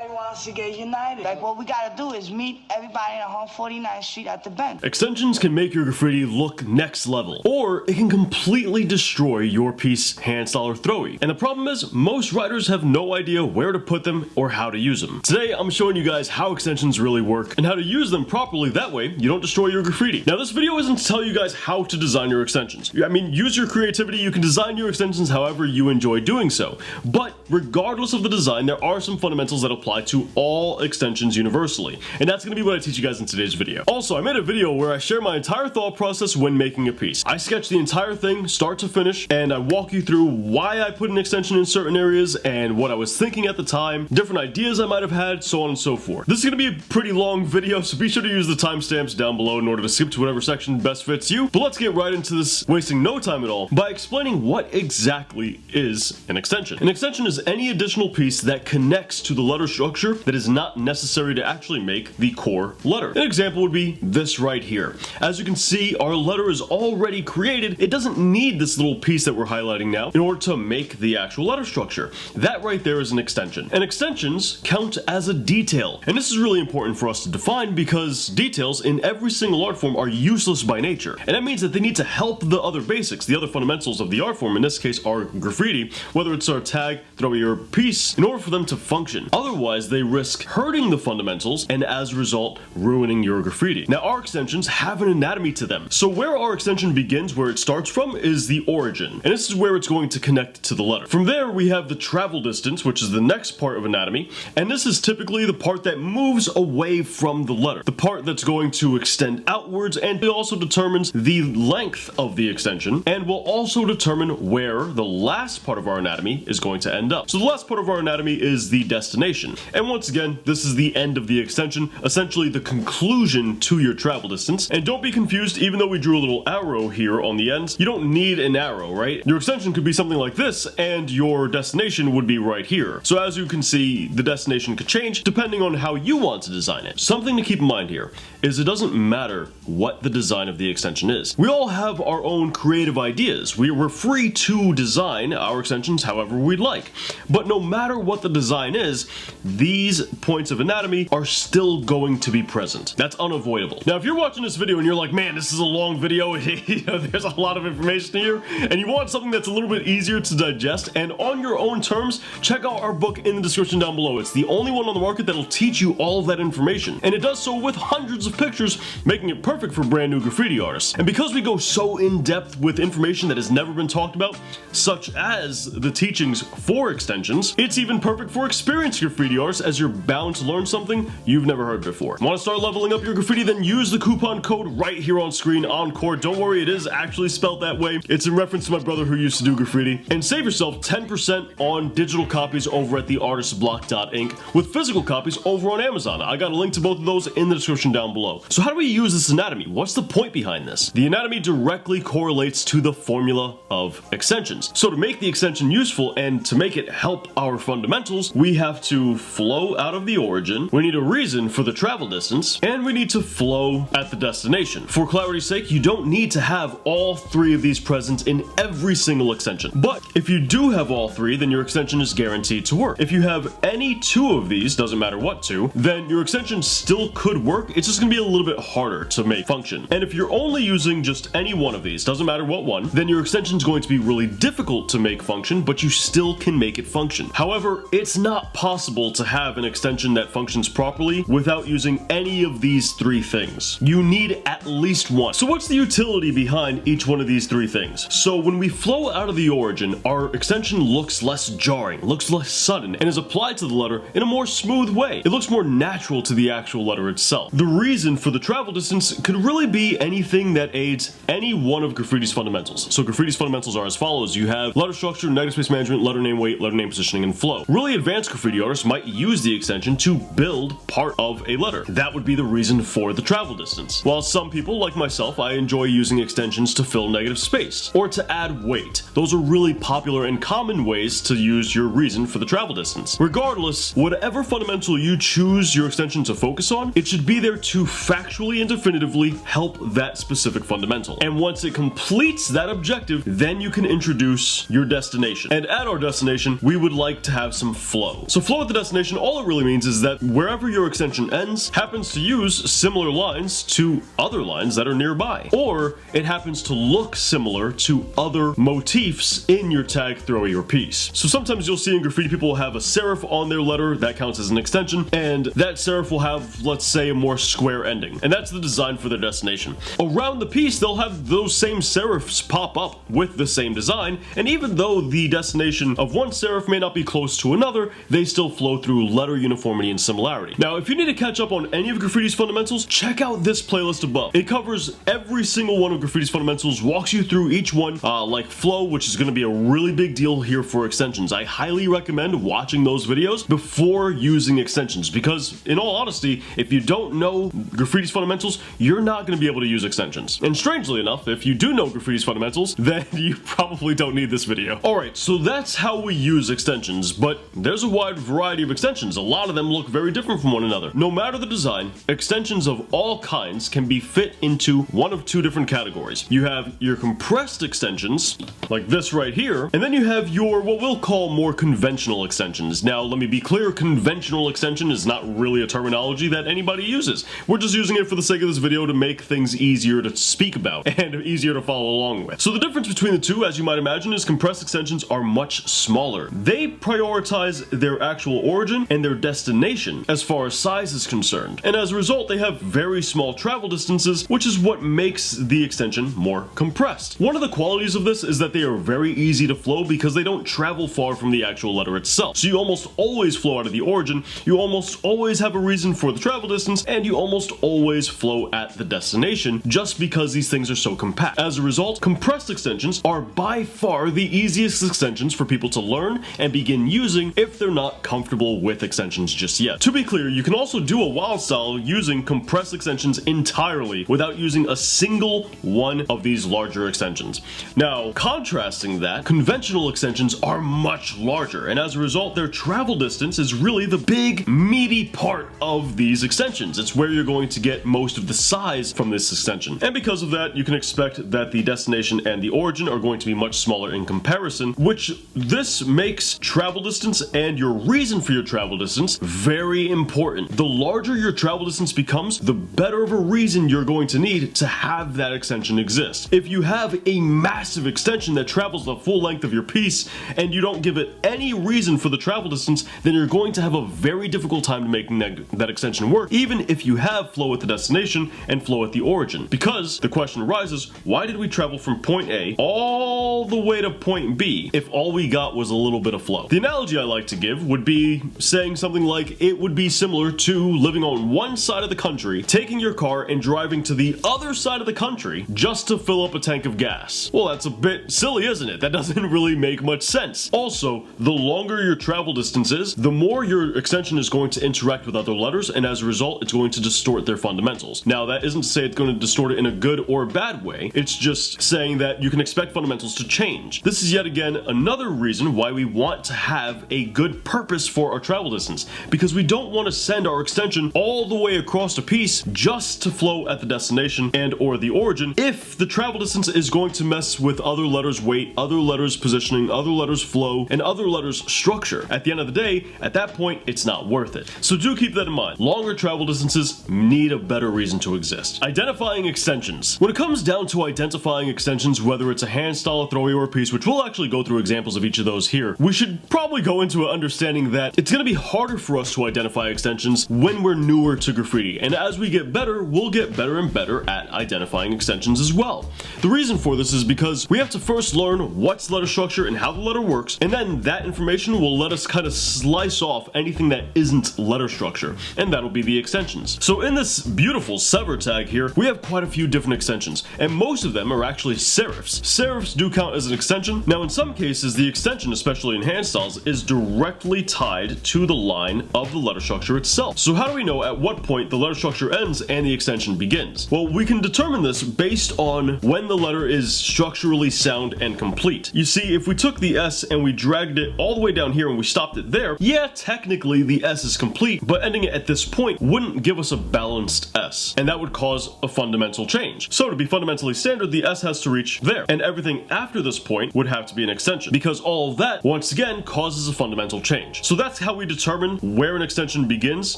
everybody wants to get united. Like, what we gotta do is meet everybody on 149th Street at the bench. Extensions can make your graffiti look next level, or it can completely destroy your piece, handstyle, or throwy. And the problem is, most writers have no idea where to put them or how to use them. Today, I'm showing you guys how extensions really work and how to use them properly, that way you don't destroy your graffiti. Now, this video isn't to tell you guys how to design your extensions. I mean, use your creativity, you can design your extensions however you enjoy doing so. But regardless of the design, there are some fundamentals that apply to all extensions universally. And that's going to be what I teach you guys in today's video. Also, I made a video where I share my entire thought process when making a piece. I sketch the entire thing, start to finish, and I walk you through why I put an extension in certain areas and what I was thinking at the time, different ideas I might have had, so on and so forth. This is going to be a pretty long video, so be sure to use the timestamps down below in order to skip to whatever section best fits you. But let's get right into this, wasting no time at all, by explaining what exactly is an extension. An extension is any additional piece that connects to the letter structure that is not necessary to actually make the core letter. An example would be this right here. As you can see, our letter is already created. It doesn't need this little piece that we're highlighting now in order to make the actual letter structure. That right there is an extension. And extensions count as a detail. And this is really important for us to define because details in every single art form are useless by nature. And that means that they need to help the other basics, the other fundamentals of the art form, in this case our graffiti, whether it's our tag, throwy, or piece, in order for them to function. Otherwise, they risk hurting the fundamentals and as a result, ruining your graffiti. Now, our extensions have an anatomy to them. So where our extension begins, where it starts from, is the origin. And this is where it's going to connect to the letter. From there, we have the travel distance, which is the next part of anatomy. And this is typically the part that moves away from the letter. The part that's going to extend outwards, and it also determines the length of the extension and will also determine where the last part of our anatomy is going to end up. So the last part of our anatomy is the destination. And once again, this is the end of the extension, essentially the conclusion to your travel distance. And don't be confused, even though we drew a little arrow here on the ends, you don't need an arrow, right? Your extension could be something like this, and your destination would be right here. So as you can see, the destination could change depending on how you want to design it. Something to keep in mind here is it doesn't matter what the design of the extension is. We all have our own creative ideas. We're free to design our extensions however we'd like. But no matter what the design is, these points of anatomy are still going to be present. That's unavoidable. Now, if you're watching this video and you're like, man, this is a long video, there's a lot of information here, and you want something that's a little bit easier to digest and on your own terms, check out our book in the description down below. It's the only one on the market that'll teach you all of that information. And it does so with hundreds of pictures, making it perfect for brand new graffiti artists. And because we go so in depth with information that has never been talked about, such as the teachings for extensions, it's even perfect for experienced graffiti artists as you're bound to learn something you've never heard before. Want to start leveling up your graffiti? Then use the coupon code right here on screen, Encore. Don't worry, it is actually spelled that way. It's in reference to my brother who used to do graffiti. And save yourself 10% on digital copies over at theartistblock.inc with physical copies over on Amazon. I got a link to both of those in the description down below. So how do we use this anatomy? What's the point behind this? The anatomy directly correlates to the formula of extensions. So to make the extension useful and to make it help our fundamentals, we have to flow out of the origin, we need a reason for the travel distance, and we need to flow at the destination. For clarity's sake, you don't need to have all three of these present in every single extension. But if you do have all three, then your extension is guaranteed to work. If you have any two of these, doesn't matter what two, then your extension still could work. It's just gonna be a little bit harder to make function. And if you're only using just any one of these, doesn't matter what one, then your extension is going to be really difficult to make function, but you still can make it function. However, it's not possible to have an extension that functions properly without using any of these three things. You need at least one. So what's the utility behind each one of these three things? So when we flow out of the origin, our extension looks less jarring, looks less sudden, and is applied to the letter in a more smooth way. It looks more natural to the actual letter itself. The reason for the travel distance could really be anything that aids any one of graffiti's fundamentals. So graffiti's fundamentals are as follows. You have letter structure, negative space management, letter name weight, letter name positioning, and flow. Really advanced graffiti artists might use the extension to build part of a letter. That would be the reason for the travel distance. While some people, like myself, I enjoy using extensions to fill negative space or to add weight. Those are really popular and common ways to use your reason for the travel distance. Regardless, whatever fundamental you choose your extension to focus on, it should be there to factually and definitively help that specific fundamental. And once it completes that objective, then you can introduce your destination. And at our destination, we would like to have some flow. So flow at the destination, all it really means is that wherever your extension ends happens to use similar lines to other lines that are nearby, or it happens to look similar to other motifs in your tag, throw, or piece. So sometimes you'll see in graffiti people will have a serif on their letter, that counts as an extension, and that serif will have, let's say, a more square ending, and that's the design for their destination. Around the piece, they'll have those same serifs pop up with the same design, and even though the destination of one serif may not be close to another, they still flow through letter uniformity and similarity. Now, if you need to catch up on any of graffiti's fundamentals, check out this playlist above. It covers every single one of graffiti's fundamentals, walks you through each one, like flow, which is going to be a really big deal here for extensions. I highly recommend watching those videos before using extensions, because in all honesty, if you don't know graffiti's fundamentals, you're not going to be able to use extensions. And strangely enough, if you do know graffiti's fundamentals, then you probably don't need this video. Alright, so that's how we use extensions, but there's a wide variety of extensions. A lot of them look very different from one another. No matter the design, extensions of all kinds can be fit into one of two different categories. You have your compressed extensions, like this right here, and then you have your, what we'll call, more conventional extensions. Now, let me be clear, conventional extension is not really a terminology that anybody uses. We're just using it for the sake of this video to make things easier to speak about and easier to follow along with. So the difference between the two, as you might imagine, is compressed extensions are much smaller. They prioritize their actual origin and their destination as far as size is concerned, and as a result they have very small travel distances, which is what makes the extension more compressed. One of the qualities of this is that they are very easy to flow because they don't travel far from the actual letter itself. So you almost always flow out of the origin, you almost always have a reason for the travel distance, and you almost always flow at the destination just because these things are so compact. As a result, compressed extensions are by far the easiest extensions for people to learn and begin using if they're not comfortable with extensions just yet. To be clear, you can also do a wild style using compressed extensions entirely without using a single one of these larger extensions. Now, contrasting that, conventional extensions are much larger, and as a result, their travel distance is really the big, meaty part of these extensions. It's where you're going to get most of the size from this extension. And because of that, you can expect that the destination and the origin are going to be much smaller in comparison, which this makes travel distance and your reason for your travel distance very important. The larger your travel distance becomes, the better of a reason you're going to need to have that extension exist. If you have a massive extension that travels the full length of your piece and you don't give it any reason for the travel distance, then you're going to have a very difficult time making that extension work, even if you have flow at the destination and flow at the origin. Because the question arises, why did we travel from point A all the way to point B if all we got was a little bit of flow? The analogy I like to give would be saying something like it would be similar to living on one side of the country, taking your car and driving to the other side of the country just to fill up a tank of gas. Well, that's a bit silly, isn't it? That doesn't really make much sense. Also, the longer your travel distance is, the more your extension is going to interact with other letters, and as a result, it's going to distort their fundamentals. Now, that isn't to say it's going to distort it in a good or bad way. It's just saying that you can expect fundamentals to change. This is yet again another reason why we want to have a good purpose for our travel distance, because we don't want to send our extension all the way across a piece just to flow at the destination and or the origin if the travel distance is going to mess with other letters' weight, other letters' positioning, other letters' flow, and other letters' structure. At the end of the day, at that point, it's not worth it. So do keep that in mind. Longer travel distances need a better reason to exist. Identifying extensions. When it comes down to identifying extensions, whether it's a hand style, a throwaway, or a piece, which we'll actually go through examples of each of those here, we should probably go into an understanding that it's going to be harder for us to identify extensions when we're newer to graffiti, and as we get better, we'll get better and better at identifying extensions as well. The reason for this is because we have to first learn what's letter structure and how the letter works, and then that information will let us kind of slice off anything that isn't letter structure, and that'll be the extensions. So in this beautiful sever tag here, we have quite a few different extensions, and most of them are actually serifs. Serifs do count as an extension. Now in some cases, the extension, especially in hand styles, is directly tied to the line of the letter structure itself. So how do we know at what point the letter structure ends and the extension begins? Well, we can determine this based on when the letter is structurally sound and complete. You see, if we took the S and we dragged it all the way down here and we stopped it there, yeah, technically the S is complete, but ending it at this point wouldn't give us a balanced S, and that would cause a fundamental change. So to be fundamentally standard, the S has to reach there, and everything after this point would have to be an extension, because all of that, once again, causes a fundamental change. So that's that's how we determine where an extension begins,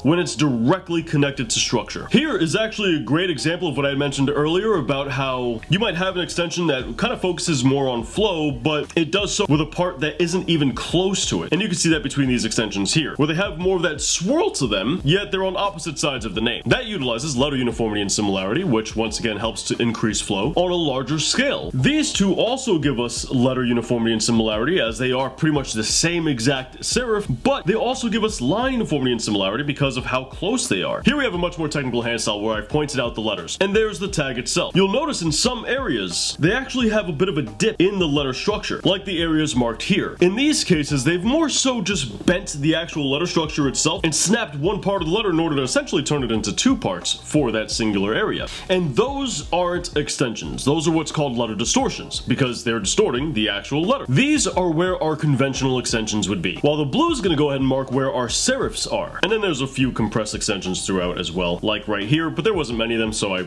when it's directly connected to structure. Here is actually a great example of what I mentioned earlier about how you might have an extension that kind of focuses more on flow, but it does so with a part that isn't even close to it. And you can see that between these extensions here, where they have more of that swirl to them, yet they're on opposite sides of the name. That utilizes letter uniformity and similarity, which once again helps to increase flow on a larger scale. These two also give us letter uniformity and similarity, as they are pretty much the same exact serif, but they also give us line uniformity and similarity because of how close they are. Here we have a much more technical hand style where I've pointed out the letters, and there's the tag itself. You'll notice in some areas, they actually have a bit of a dip in the letter structure, like the areas marked here. In these cases, they've more so just bent the actual letter structure itself and snapped one part of the letter in order to essentially turn it into two parts for that singular area. And those aren't extensions. Those are what's called letter distortions, because they're distorting the actual letter. These are where our conventional extensions would be, while the blue is going to go ahead and mark where our serifs are. And then there's a few compressed extensions throughout as well, like right here, but there wasn't many of them, so I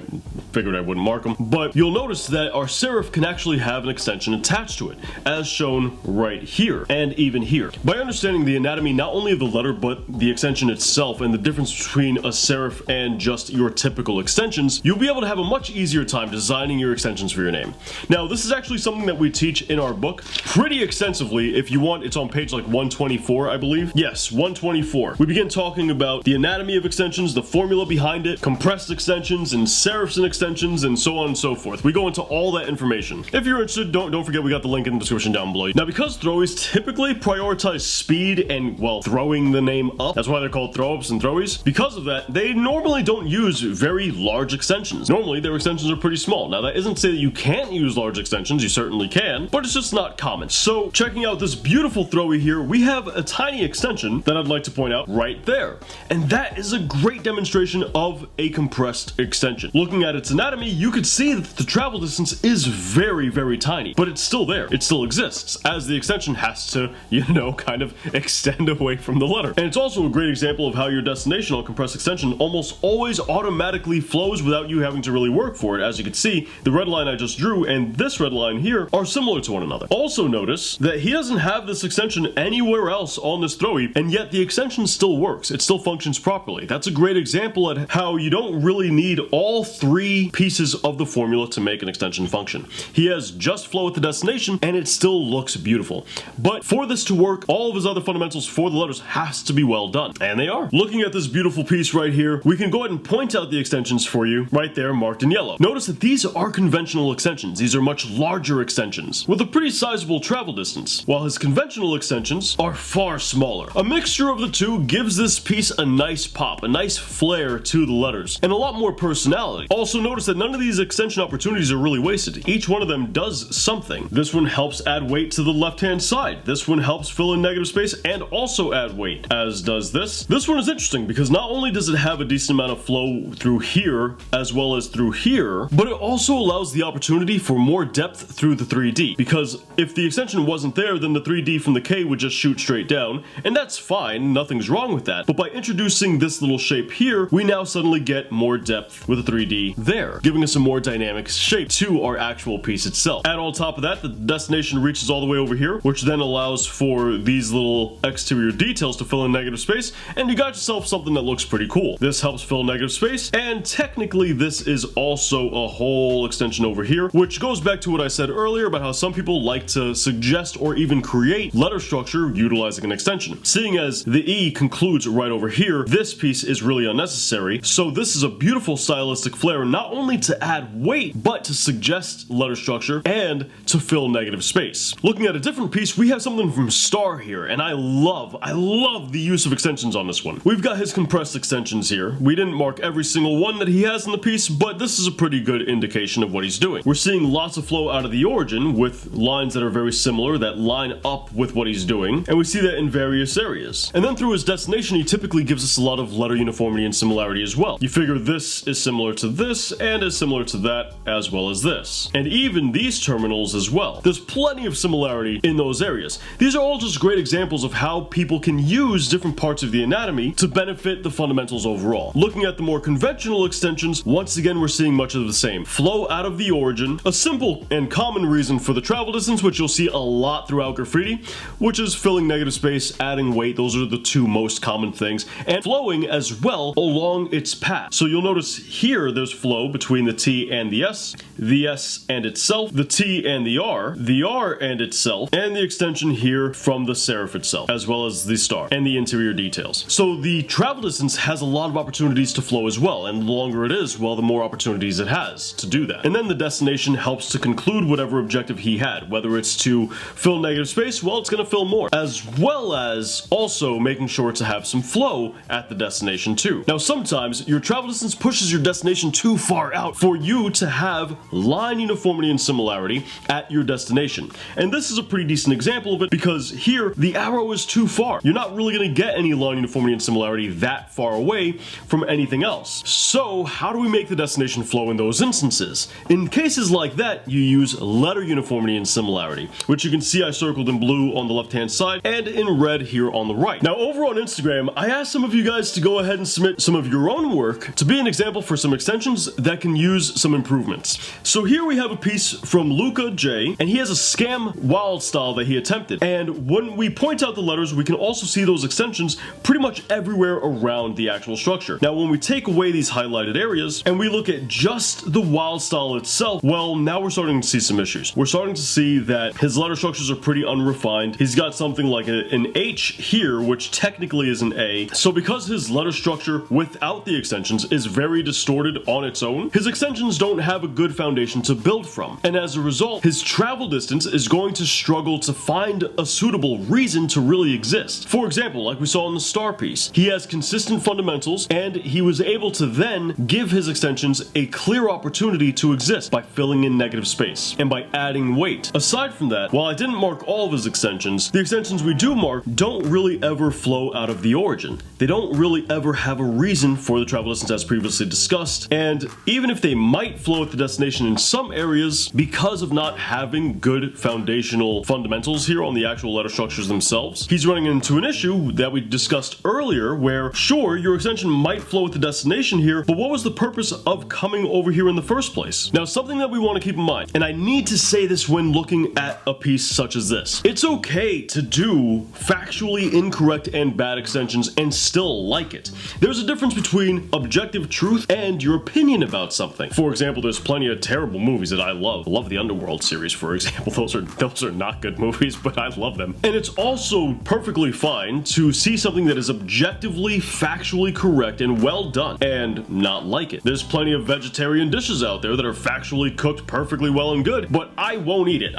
figured I wouldn't mark them. But you'll notice that our serif can actually have an extension attached to it, as shown right here, and even here. By understanding the anatomy not only of the letter, but the extension itself, and the difference between a serif and just your typical extensions, you'll be able to have a much easier time designing your extensions for your name. Now, this is actually something that we teach in our book pretty extensively. If you want, it's on page like 124, I believe. Yes, 124. We begin talking about the anatomy of extensions, the formula behind it, compressed extensions, and serifs and extensions, and so on and so forth. We go into all that information. If you're interested, don't forget we got the link in the description down below. Now, because throwies typically prioritize speed and, well, throwing the name up, that's why they're called throw-ups and throwies. Because of that, they normally don't use very large extensions. Normally, their extensions are pretty small. Now, that isn't to say that you can't use large extensions, you certainly can, but it's just not common. So, checking out this beautiful throwie here, we have a tiny extension that I'd like to point out right there. And that is a great demonstration of a compressed extension. Looking at its anatomy, you could see that the travel distance is very, very tiny, but it's still there. It still exists, as the extension has to, you know, kind of extend away from the letter. And it's also a great example of how your destination on compressed extension almost always automatically flows without you having to really work for it. As you can see, the red line I just drew and this red line here are similar to one another. Also notice that he doesn't have this extension anywhere else on this throwie, and yet the extension still works. It still functions properly. That's a great example at how you don't really need all three pieces of the formula to make an extension function. He has just flow at the destination and it still looks beautiful. But for this to work, all of his other fundamentals for the letters has to be well done. And they are. Looking at this beautiful piece right here, we can go ahead and point out the extensions for you right there marked in yellow. Notice that these are conventional extensions. These are much larger extensions with a pretty sizable travel distance, while his conventional extensions are far smaller. A mixture of the two gives this piece a nice pop, a nice flair to the letters, and a lot more personality. Also notice that none of these extension opportunities are really wasted. Each one of them does something. This one helps add weight to the left-hand side. This one helps fill in negative space and also add weight, as does this. This one is interesting because not only does it have a decent amount of flow through here as well as through here, but it also allows the opportunity for more depth through the 3D, because if the extension wasn't there, then the 3D from the K would just shoot straight down, and that's fine, nothing's wrong with that. But by introducing this little shape here, we now suddenly get more depth with the 3D there, giving us a more dynamic shape to our actual piece itself. And on top of that, the destination reaches all the way over here, which then allows for these little exterior details to fill in negative space, and you got yourself something that looks pretty cool. This helps fill negative space, and technically this is also a whole extension over here, which goes back to what I said earlier about how some people like to suggest or even create letter structure utilizing an extension. Seeing as the E concludes right over here, this piece is really unnecessary, so this is a beautiful stylistic flair not only to add weight, but to suggest letter structure and to fill negative space. Looking at a different piece, we have something from Star here, and I love the use of extensions on this one. We've got his compressed extensions here. We didn't mark every single one that he has in the piece, but this is a pretty good indication of what he's doing. We're seeing lots of flow out of the origin with lines that are very similar that line up with what he's doing, and we see that in various areas. And then through his destination, he typically gives us a lot of letter uniformity and similarity as well. You figure this is similar to this, and is similar to that as well as this. And even these terminals as well. There's plenty of similarity in those areas. These are all just great examples of how people can use different parts of the anatomy to benefit the fundamentals overall. Looking at the more conventional extensions, once again we're seeing much of the same. Flow out of the origin, a simple and common reason for the travel distance, which you'll see a lot throughout graffiti, which is filling negative space, adding weight. Those are the two most common things, and flowing as well along its path. So you'll notice here there's flow between the T and the S and itself, the T and the R and itself, and the extension here from the serif itself, as well as the star and the interior details. So the travel distance has a lot of opportunities to flow as well, and the longer it is, well, the more opportunities it has to do that. And then the destination helps to conclude whatever objective he had, whether it's to fill negative space, well, it's going to fill more, as well as also making sure to have some flow at the destination too. Now, sometimes your travel distance pushes your destination too far out for you to have line uniformity and similarity at your destination. And this is a pretty decent example of it, because here the arrow is too far. You're not really going to get any line uniformity and similarity that far away from anything else. So how do we make the destination flow in those instances? In cases like that, you use letter uniformity and similarity, which you can see I circled in blue on the left hand side and in red here on the right. Now, over on Instagram, I asked some of you guys to go ahead and submit some of your own work to be an example for some extensions that can use some improvements. So here we have a piece from Luca J, and he has a scam wild style that he attempted. And when we point out the letters, we can also see those extensions pretty much everywhere around the actual structure. Now, when we take away these highlighted areas and we look at just the wild style itself, well, now we're starting to see some issues. We're starting to see that his letter structures are pretty unrefined. He's got something like an H here, which technically is an A. So because his letter structure without the extensions is very distorted on its own, his extensions don't have a good foundation to build from. And as a result, his travel distance is going to struggle to find a suitable reason to really exist. For example, like we saw in the star piece, he has consistent fundamentals, and he was able to then give his extensions a clear opportunity to exist by filling in negative space and by adding weight. Aside from that, while I didn't mark all of his extensions, the extensions we do mark don't really ever flow out of the origin. They don't really ever have a reason for the travel distance as previously discussed, and even if they might flow at the destination in some areas, because of not having good foundational fundamentals here on the actual letter structures themselves, he's running into an issue that we discussed earlier where, sure, your extension might flow at the destination here, but what was the purpose of coming over here in the first place? Now, something that we want to keep in mind, and I need to say this when looking at a piece such as this, it's okay to do factually incorrect and bad extensions and still like it. There's a difference between objective truth and your opinion about something. For example, there's plenty of terrible movies that I love. I love the Underworld series, for example. Those are not good movies, but I love them. And it's also perfectly fine to see something that is objectively, factually correct and well done and not like it. There's plenty of vegetarian dishes out there that are factually cooked perfectly well and good, but I won't eat it.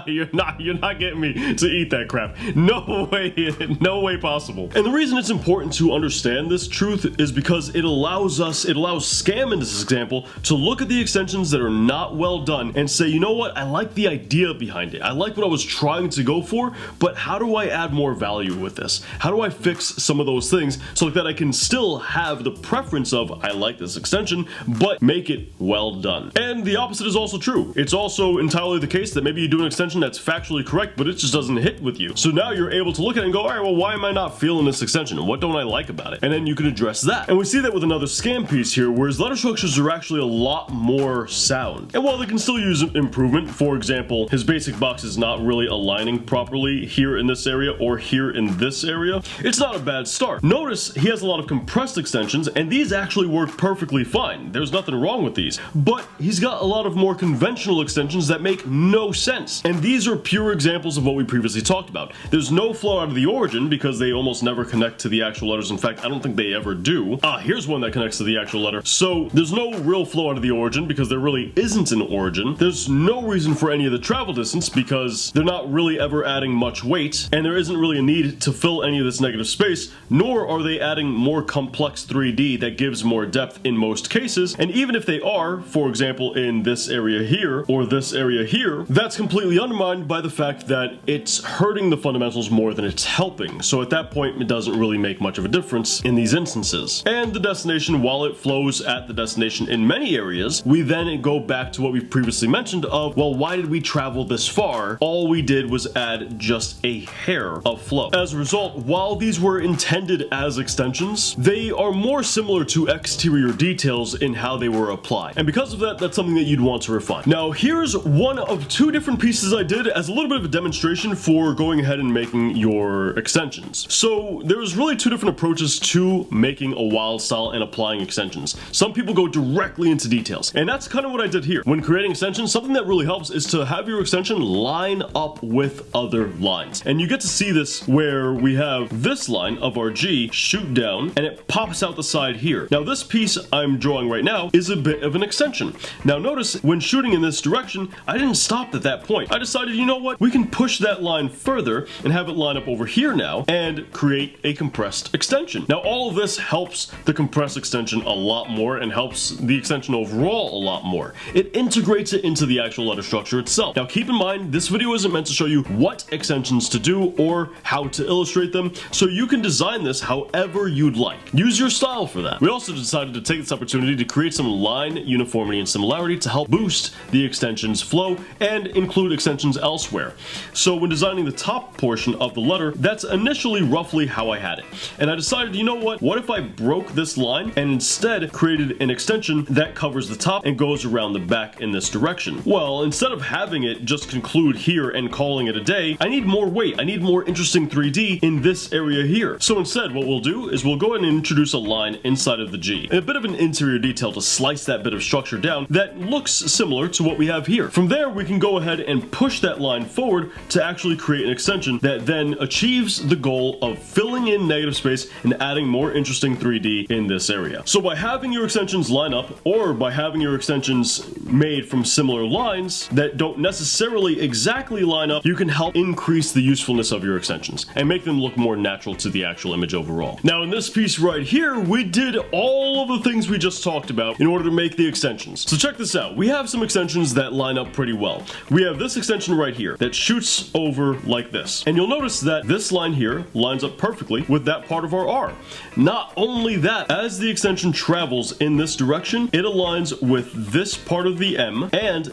You're not getting me to eat that crap. No way possible. And the reason it's important to understand this truth is because it allows Scam in this example to look at the extensions that are not well done and say, you know what, I like the idea behind it. I like what I was trying to go for, but how do I add more value with this? How do I fix some of those things so that I can still have the preference of, I like this extension, but make it well done? And the opposite is also true. It's also entirely the case that maybe you do an extension that's factually correct, but it just doesn't hit with you. So now you're able to look at it and go, all right, well, why am I not feeling this extension? What don't I like about it? And then you can address that. And we see that with another Scam piece here, where his letter structures are actually a lot more sound. And while they can still use improvement, for example, his basic box is not really aligning properly here in this area or here in this area, it's not a bad start. Notice he has a lot of compressed extensions, and these actually work perfectly fine. There's nothing wrong with these. But he's got a lot of more conventional extensions that make no sense. And these are pure examples of what we previously talked about. There's no flow out of the origin because they almost never connect to the actual letters. In fact, I don't think they ever do. Here's one that connects to the actual letter. So there's no real flow out of the origin because there really isn't an origin. There's no reason for any of the travel distance because they're not really ever adding much weight, and there isn't really a need to fill any of this negative space, nor are they adding more complex 3D that gives more depth in most cases. And even if they are, for example, in this area here or this area here, that's completely undermined by the fact that it's hurting the fundamentals more than it's helping. So at that point, it doesn't really make much of a difference in these instances. And the destination, while it flows at the destination in many areas, we then go back to what we've previously mentioned of, well, why did we travel this far? All we did was add just a hair of flow. As a result, while these were intended as extensions, they are more similar to exterior details in how they were applied. And because of that, that's something that you'd want to refine. Now, here's one of two different pieces I did as a little bit of a demonstration for going ahead and making your extensions. So there's really two different approaches to making a wild style and applying extensions. Some people go directly into details, and that's kind of what I did here. When creating extensions, something that really helps is to have your extension line up with other lines. And you get to see this where we have this line of our G shoot down and it pops out the side here. Now this piece I'm drawing right now is a bit of an extension. Now notice when shooting in this direction, I didn't stop at that point. I decided, you know what, we can push that line further and have it line up over here now and create a compressed extension. Now all of this helps the compressed extension a lot more and helps the extension overall a lot more. It integrates it into the actual letter structure itself. Now keep in mind, this video isn't meant to show you what extensions to do or how to illustrate them, so you can design this however you'd like. Use your style for that. We also decided to take this opportunity to create some line uniformity and similarity to help boost the extension's flow and include extensions elsewhere. So when designing the top portion of the letter, that's initially roughly how I had it. And I decided, you know what if I broke this line and instead created an extension that covers the top and goes around the back in this direction? Well, instead of having it just conclude here and calling it a day, I need more weight. I need more interesting 3D in this area here. So instead, what we'll do is we'll go ahead and introduce a line inside of the G, and a bit of an interior detail to slice that bit of structure down that looks similar to what we have here. From there, we can go ahead and push that line forward to actually create an extension that then achieves the goal of filling in negative space and adding more interesting 3D in this area. So by having your extensions line up, or by having your extensions made from similar lines that don't necessarily exactly line up, you can help increase the usefulness of your extensions and make them look more natural to the actual image overall. Now in this piece right here, we did all of the things we just talked about in order to make the extensions. So check this out. We have some extensions that line up pretty well. We have this extension right here that shoots over like this. And you'll notice that this line here lines up perfectly with that part of our R. Not only that, as the extension travels in this direction, it aligns with this part of the M and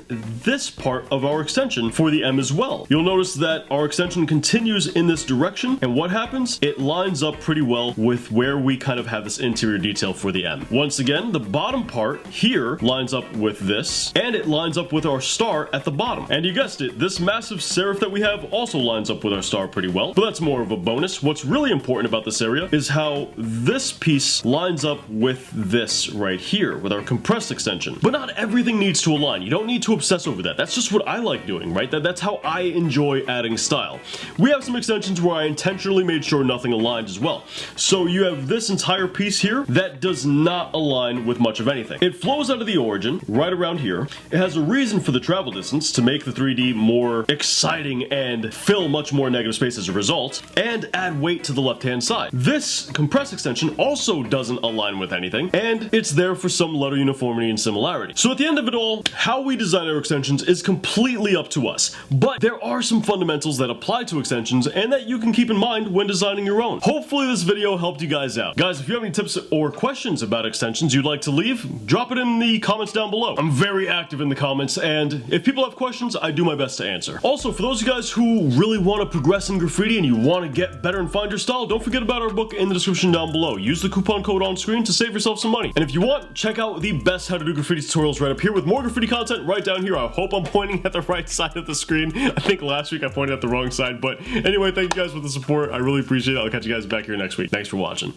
this part of our extension for the M as well. You'll notice that our extension continues in this direction, and what happens? It lines up pretty well with where we kind of have this interior detail for the M. Once again, the bottom part here lines up with this, and it lines up with our star at the bottom. And you guessed it, this massive serif that we have also lines up with our star pretty well, but that's more of a bonus. What's really important about this area is how this piece lines up with this right here, with our compressed extension. But not everything needs to align. You don't need to obsess over that. That's just what I like doing, right? That's how I enjoy adding style. We have some extensions where I intentionally made sure nothing aligned as well. So you have this entire piece here that does not align with much of anything. It flows out of the origin right around here. It has a reason for the travel distance to make the 3D more exciting and fill much more negative space as a result, and add weight to the left-hand side. This compressed extension also doesn't align with anything, and it's there for some letter uniformity and similarity. So at the end of it all, how we design our extensions is completely up to us, but there are some fundamentals that apply to extensions and that you can keep in mind when designing your own. Hopefully this video helped you guys out. Guys, if you have any tips or questions about extensions you'd like to leave, drop it in the comments down below. I'm very active in the comments, and if people have questions, I do my best to answer. Also, for those of you guys who really want to progress in graffiti and you want to get better and find your style, don't forget about our book in the description down below. Use the coupon code on screen to save yourself some money. And if you want, check out the best how to do graffiti tutorials right up here with more graffiti content right down here. I hope I'm pointing at the right side of the screen. I think last week I pointed at the wrong side, but anyway, thank you guys for the support. I really appreciate it. I'll catch you guys back here next week. Thanks for watching.